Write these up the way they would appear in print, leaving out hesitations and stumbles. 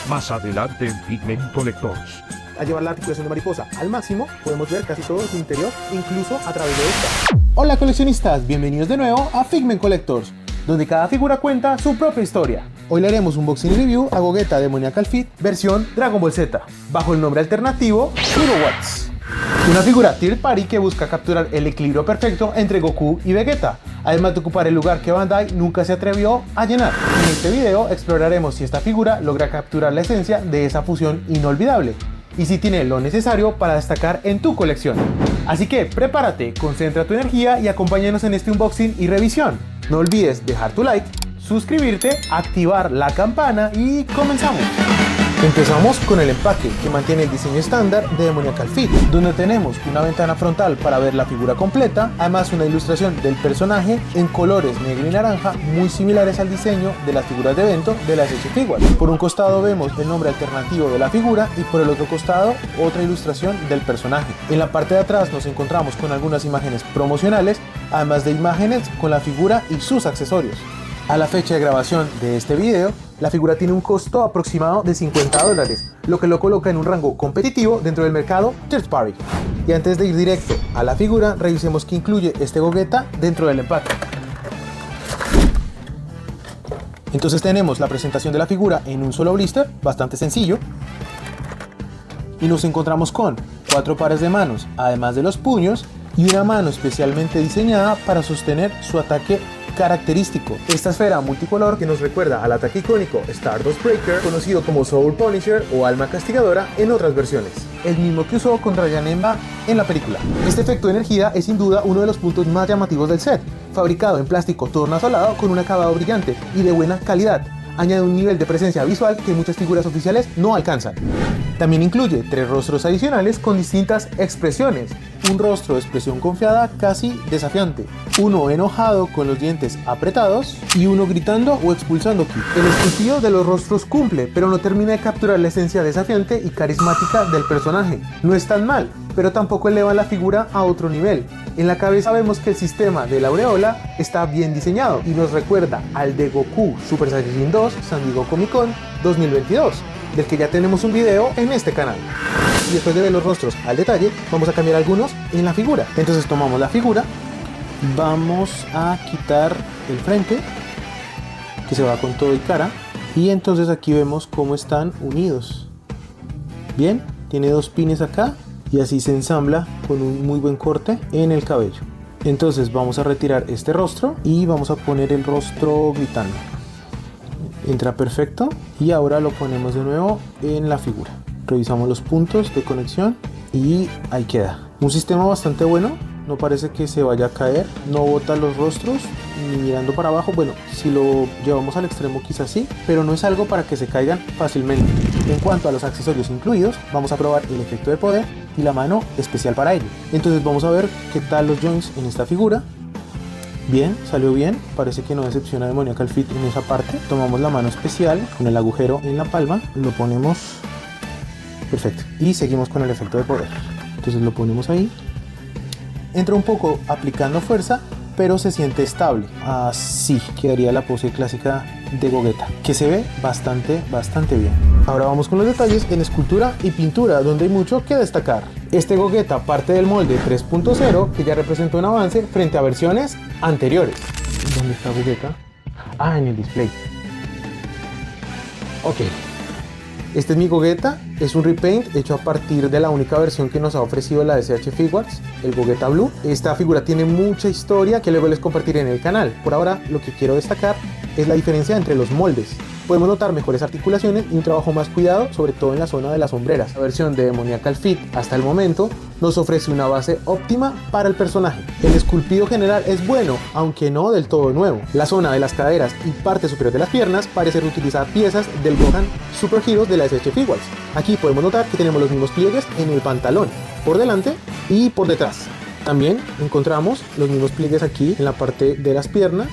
Más adelante en Figment Collectors. Al llevar la articulación de mariposa al máximo, podemos ver casi todo su interior, incluso a través de esta. Hola coleccionistas, bienvenidos de nuevo a Figment Collectors, donde cada figura cuenta su propia historia. Hoy le haremos un unboxing review a Gogeta Demoniacal Fit versión Dragon Ball Z, bajo el nombre alternativo Kilowatts. Una figura third party que busca capturar el equilibrio perfecto entre Goku y Vegeta, además de ocupar el lugar que Bandai nunca se atrevió a llenar. En este video exploraremos si esta figura logra capturar la esencia de esa fusión inolvidable y si tiene lo necesario para destacar en tu colección. Así que prepárate, concentra tu energía y acompáñanos en este unboxing y revisión. No olvides dejar tu like, suscribirte, activar la campana y comenzamos. Empezamos con el empaque, que mantiene el diseño estándar de Demoniacal Fit, donde tenemos una ventana frontal para ver la figura completa, además una ilustración del personaje en colores negro y naranja muy similares al diseño de las figuras de evento de las SH Figuarts. Por un costado vemos el nombre alternativo de la figura y por el otro costado otra ilustración del personaje. En la parte de atrás nos encontramos con algunas imágenes promocionales, además de imágenes con la figura y sus accesorios. A la fecha de grabación de este video, la figura tiene un costo aproximado de $50, lo que lo coloca en un rango competitivo dentro del mercado third party. Y antes de ir directo a la figura, revisemos qué incluye este Gogeta dentro del empaque. Entonces tenemos la presentación de la figura en un solo blister, bastante sencillo. Y nos encontramos con 4 pares de manos, además de los puños, y una mano especialmente diseñada para sostener su ataque característico. Esta esfera multicolor que nos recuerda al ataque icónico Stardust Breaker, conocido como Soul Punisher o Alma Castigadora en otras versiones, el mismo que usó contra Janemba en la película. Este efecto de energía es sin duda uno de los puntos más llamativos del set, fabricado en plástico tornasolado con un acabado brillante y de buena calidad. Añade un nivel de presencia visual que muchas figuras oficiales no alcanzan. También incluye 3 rostros adicionales con distintas expresiones. Un rostro de expresión confiada casi desafiante, uno enojado con los dientes apretados y uno gritando o expulsando ki. El esculpido de los rostros cumple, pero no termina de capturar la esencia desafiante y carismática del personaje. No es tan mal, pero tampoco eleva la figura a otro nivel. En la cabeza vemos que el sistema de la aureola está bien diseñado y nos recuerda al de Goku Super Saiyajin 2 San Diego Comic Con 2022, del que ya tenemos un video en este canal. Y después de ver los rostros al detalle, vamos a cambiar algunos en la figura. Entonces tomamos la figura, vamos a quitar el frente, que se va con todo y cara, y entonces aquí vemos cómo están unidos. Bien, tiene 2 pines acá, y así se ensambla con un muy buen corte en el cabello. Entonces vamos a retirar este rostro y vamos a poner el rostro gritando. Entra perfecto y ahora lo ponemos de nuevo en la figura. Revisamos los puntos de conexión y ahí queda. Un sistema bastante bueno, no parece que se vaya a caer, no bota los rostros ni mirando para abajo. Bueno, si lo llevamos al extremo quizás sí, pero no es algo para que se caigan fácilmente. En cuanto a los accesorios incluidos, vamos a probar el efecto de poder y la mano especial para ello. Entonces vamos a ver qué tal los joints en esta figura. Bien, salió bien, parece que no decepciona a Demoniacal Fit en esa parte. Tomamos la mano especial con el agujero en la palma, lo ponemos perfecto y seguimos con el efecto de poder. Entonces lo ponemos ahí, entra un poco aplicando fuerza, pero se siente estable. Así quedaría la pose clásica de Gogeta, que se ve bastante bien. Ahora vamos con los detalles en escultura y pintura, donde hay mucho que destacar. Este Gogeta parte del molde 3.0, que ya representa un avance frente a versiones anteriores. ¿Dónde está Gogeta? En el display. Ok. Este es mi Gogeta, es un repaint hecho a partir de la única versión que nos ha ofrecido la SH Figuarts, el Gogeta Blue. Esta figura tiene mucha historia que luego les compartiré en el canal. Por ahora lo que quiero destacar es la diferencia entre los moldes. Podemos notar mejores articulaciones y un trabajo más cuidado, sobre todo en la zona de las sombreras. La versión de Demoniacal Fit hasta el momento nos ofrece una base óptima para el personaje. El esculpido general es bueno, aunque no del todo nuevo. La zona de las caderas y parte superior de las piernas parece reutilizar piezas del Gohan Super Heroes de la SH Figuarts. Aquí podemos notar que tenemos los mismos pliegues en el pantalón, por delante y por detrás. También encontramos los mismos pliegues aquí en la parte de las piernas,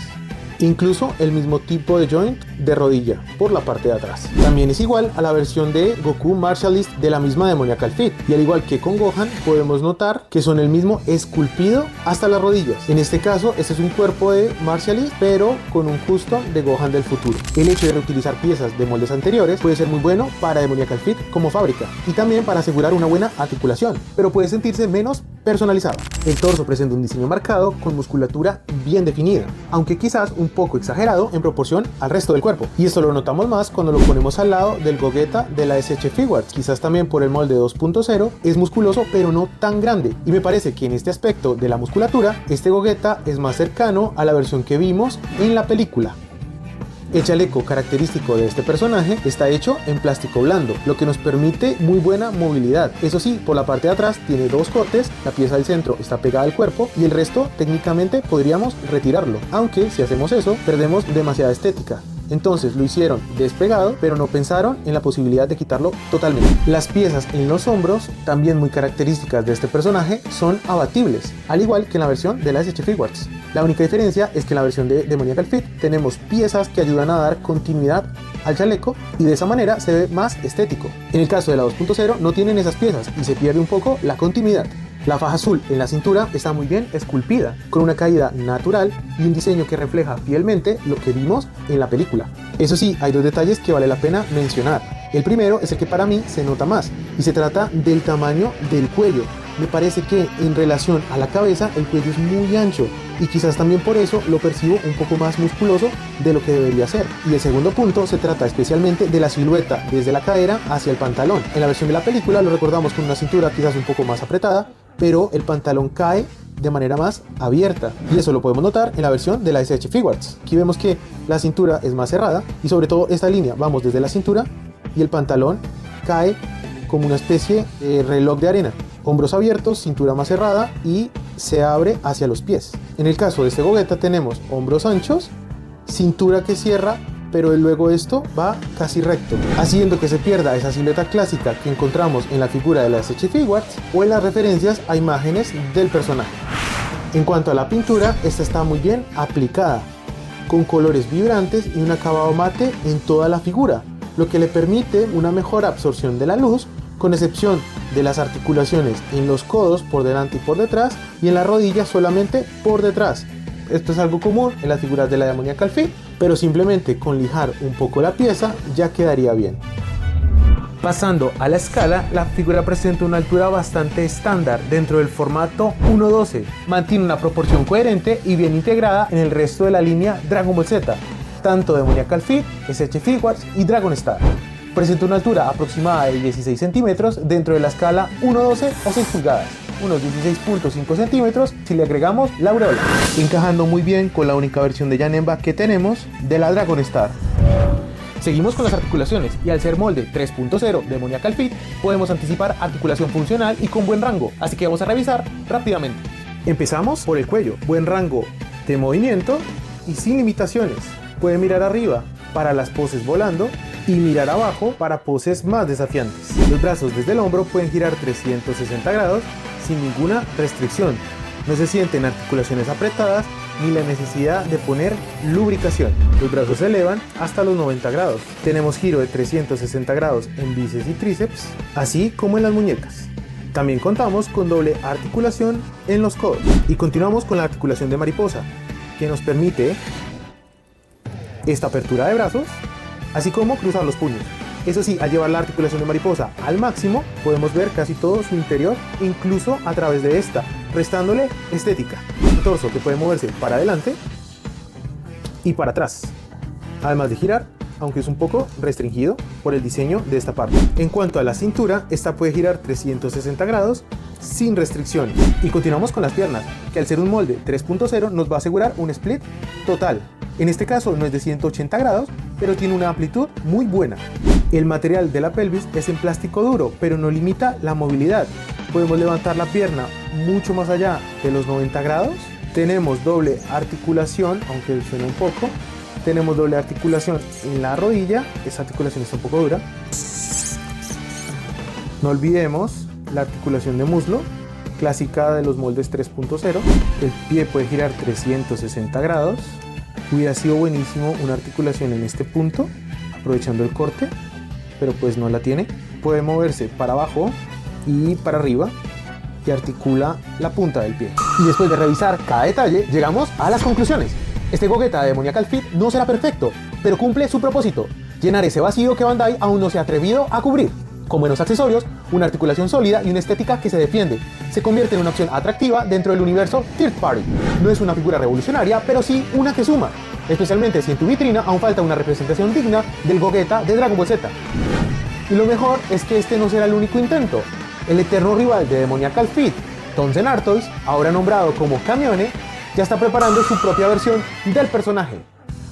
incluso el mismo tipo de joint de rodilla por la parte de atrás. También es igual a la versión de Goku Martialist de la misma Demoniacal Fit, y al igual que con Gohan podemos notar que son el mismo esculpido hasta las rodillas. En este caso este es un cuerpo de Martialist pero con un custom de Gohan del futuro. El hecho de reutilizar piezas de moldes anteriores puede ser muy bueno para Demoniacal Fit como fábrica y también para asegurar una buena articulación, pero puede sentirse menos personalizado. El torso presenta un diseño marcado con musculatura bien definida, aunque quizás un poco exagerado en proporción al resto del cuerpo, y esto lo notamos más cuando lo ponemos al lado del Gogeta de la SH Figuarts. Quizás también por el molde 2.0 es musculoso pero no tan grande, y me parece que en este aspecto de la musculatura este Gogeta es más cercano a la versión que vimos en la película. El chaleco característico de este personaje está hecho en plástico blando, lo que nos permite muy buena movilidad. Eso sí, por la parte de atrás tiene dos cortes, la pieza del centro está pegada al cuerpo y el resto técnicamente podríamos retirarlo, aunque si hacemos eso perdemos demasiada estética. Entonces lo hicieron despegado, pero no pensaron en la posibilidad de quitarlo totalmente. Las piezas en los hombros, también muy características de este personaje, son abatibles, al igual que en la versión de la SH Figuarts. La única diferencia es que en la versión de Demoniacal Fit tenemos piezas que ayudan a dar continuidad al chaleco y de esa manera se ve más estético. En el caso de la 2.0 no tienen esas piezas y se pierde un poco la continuidad. La faja azul en la cintura está muy bien esculpida, con una caída natural y un diseño que refleja fielmente lo que vimos en la película. Eso sí, hay dos detalles que vale la pena mencionar. El primero es el que para mí se nota más, y se trata del tamaño del cuello. Me parece que en relación a la cabeza el cuello es muy ancho, y quizás también por eso lo percibo un poco más musculoso de lo que debería ser. Y el segundo punto se trata especialmente de la silueta desde la cadera hacia el pantalón. En la versión de la película lo recordamos con una cintura quizás un poco más apretada, pero el pantalón cae de manera más abierta, y eso lo podemos notar en la versión de la SH Figuarts. Aquí vemos que la cintura es más cerrada y sobre todo esta línea, vamos desde la cintura y el pantalón cae como una especie de reloj de arena. Hombros abiertos, cintura más cerrada y se abre hacia los pies. En el caso de este Gogeta tenemos hombros anchos, cintura que cierra, pero luego esto va casi recto, haciendo que se pierda esa silueta clásica que encontramos en la figura de la SH Figuarts o en las referencias a imágenes del personaje. En cuanto a la pintura, esta está muy bien aplicada, con colores vibrantes y un acabado mate en toda la figura, lo que le permite una mejor absorción de la luz, con excepción de las articulaciones en los codos por delante y por detrás, y en la rodilla solamente por detrás. Esto es algo común en las figuras de la Demoniacal Fit, pero simplemente con lijar un poco la pieza ya quedaría bien. Pasando a la escala, la figura presenta una altura bastante estándar dentro del formato 1:12. Mantiene una proporción coherente y bien integrada en el resto de la línea Dragon Ball Z, tanto Demoniacal Fit, SH Figuarts y Dragon Star. Presenta una altura aproximada de 16 centímetros dentro de la escala 1:12 o 6 pulgadas, unos 16.5 centímetros si le agregamos la aureola, encajando muy bien con la única versión de Janemba que tenemos de la Dragon Star. Seguimos con las articulaciones y al ser molde 3.0 Demoniacal Fit podemos anticipar articulación funcional y con buen rango, así que vamos a revisar rápidamente. Empezamos por el cuello, buen rango de movimiento y sin limitaciones. Puede mirar arriba para las poses volando y mirar abajo para poses más desafiantes. Los brazos desde el hombro pueden girar 360 grados sin ninguna restricción. No se sienten articulaciones apretadas ni la necesidad de poner lubricación. Los brazos se elevan hasta los 90 grados. Tenemos giro de 360 grados en bíceps y tríceps, así como en las muñecas. También contamos con doble articulación en los codos. Y continuamos con la articulación de mariposa, que nos permite esta apertura de brazos, así como cruzar los puños. Eso sí, al llevar la articulación de mariposa al máximo, podemos ver casi todo su interior, incluso a través de esta, restándole estética. Un torso que puede moverse para adelante y para atrás, además de girar, aunque es un poco restringido por el diseño de esta parte. En cuanto a la cintura, esta puede girar 360 grados sin restricciones. Y continuamos con las piernas, que al ser un molde 3.0 nos va a asegurar un split total. En este caso no es de 180 grados, pero tiene una amplitud muy buena. El material de la pelvis es en plástico duro, pero no limita la movilidad. Podemos levantar la pierna mucho más allá de los 90 grados. Tenemos doble articulación, aunque suena un poco. Tenemos doble articulación en la rodilla, esa articulación está un poco dura. No olvidemos la articulación de muslo, clásica de los moldes 3.0. El pie puede girar 360 grados. Hubiera sido buenísimo una articulación en este punto, aprovechando el corte, pero pues no la tiene. Puede moverse para abajo y para arriba y articula la punta del pie. Y después de revisar cada detalle, llegamos a las conclusiones. Este Gogeta de Demoniacal Fit no será perfecto, pero cumple su propósito: llenar ese vacío que Bandai aún no se ha atrevido a cubrir. Con buenos accesorios, una articulación sólida y una estética que se defiende, se convierte en una opción atractiva dentro del universo Third Party. No es una figura revolucionaria, pero sí una que suma, especialmente si en tu vitrina aún falta una representación digna del Gogeta de Dragon Ball Z. Y lo mejor es que este no será el único intento. El eterno rival de Demoniacal Fit, Tonsen Artois, ahora nombrado como Camione, ya está preparando su propia versión del personaje.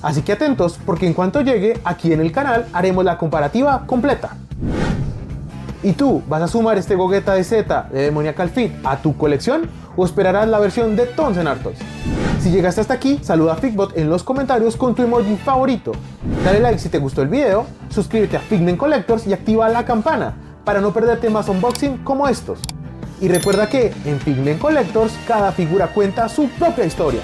Así que atentos, porque en cuanto llegue, aquí en el canal haremos la comparativa completa. ¿Y tú vas a sumar este Gogeta de Z de Demoniacal Fit a tu colección o esperarás la versión de Tonsen Artois? Si llegaste hasta aquí, saluda a Figbot en los comentarios con tu emoji favorito. Dale like si te gustó el video, suscríbete a Figment Collectors y activa la campana para no perderte más unboxing como estos. Y recuerda que en Figment Collectors cada figura cuenta su propia historia.